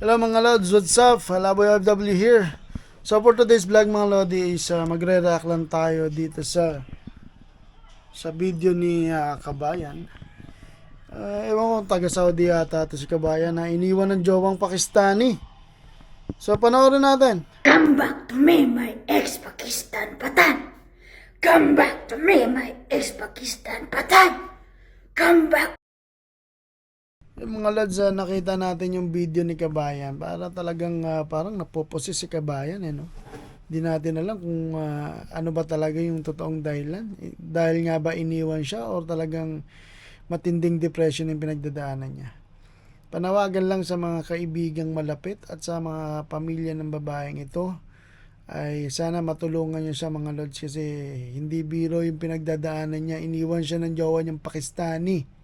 Hello mga Lods, what's up? Halaboy FW here. So for today's vlog mga Lodi is magre-react lang tayo dito sa video ni Kabayan. Ewan ko taga Saudi yata to si Kabayan na iniwan ng jowang Pakistani. So panoorin natin. Come back to me, my ex-Pakistan patan. Come back to me, my ex-Pakistan patan. Come back. Yung mga Lods, nakita natin yung video ni Kabayan. Para talagang parang napoposes si Kabayan no? Di natin alam kung ano ba talaga yung totoong dahilan. Dahil nga ba iniwan siya or talagang matinding depression yung pinagdadaanan niya. Panawagan lang sa mga kaibigang malapit at sa mga pamilya ng babaeng ito ay sana matulungan niyo siya mga Lods kasi hindi biro yung pinagdadaanan niya. Iniwan siya ng jowa niyang Pakistani.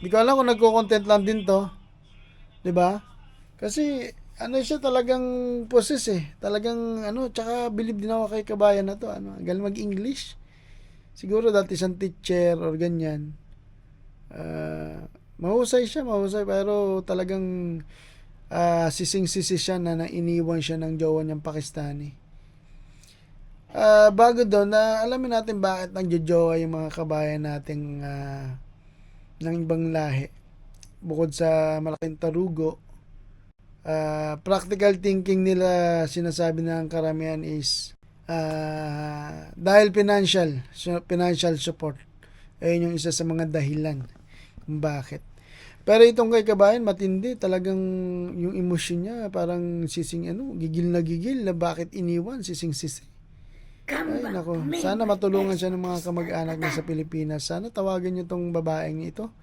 Di ko alam kung nagko-content lang din to. 'Di ba? Kasi ano siya talagang poses Talagang tsaka bilib din ako kay Kabayan na to. Galing mag-English. Siguro dati siyang teacher or ganyan. Mahusay siya, mahusay pero talagang sising-sisi siya na iniwan siya ng jowa niyang Pakistani. Bago doon, alamin natin bakit nagjojowa yung mga kabayan nating ng ibang lahi. Bukod sa malaking tarugo, practical thinking nila sinasabi ng karamihan is dahil financial support. Ayun yung isa sa mga dahilan kung bakit. Pero itong kay Kabayan matindi, talagang yung emosyon niya parang gigil na bakit iniwan, sising-sisi. Come Ay back nako, to me, sana my matulungan siya ng mga ex-Pakistan kamag-anak niya sa patan. Pilipinas. Sana tawagan niyo tong babaeng ito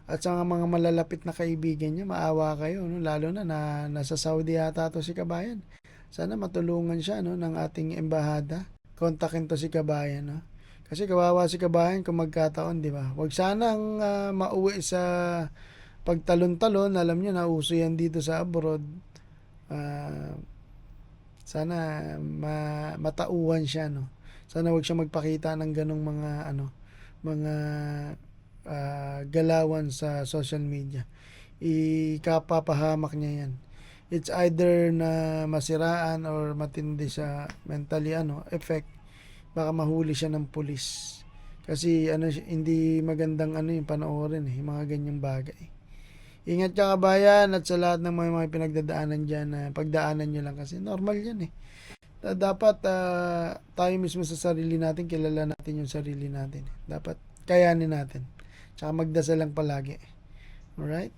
at sa mga malalapit na kaibigan niya, maawa kayo, no? Lalo na nasa Saudi yata to si Kabayan. Sana matulungan siya ng ating embahada. Kontakin to si Kabayan, no? Kasi kawawa si Kabayan kung magkataon, di ba? Huwag sanang mauwi sa pagtalon-talon. Alam niyo, nauso yan dito sa abroad. Ah, sana matauhan siya, no? Sana wag siya magpakita ng ganong mga galawan sa social media. Ikapapahamak niya yan. It's either na masiraan or matindi sa mentally effect. Baka mahuli siya ng pulis. Kasi hindi magandang yung panoorin yung mga ganyang bagay. Ingat ka kabayan at sa lahat ng mga pinagdadaanan dyan pagdaanan nyo lang kasi normal yan dapat tayo mismo sa sarili natin, kilala natin yung sarili natin. Dapat kayanin natin. Tsaka magdasal lang palagi. Alright?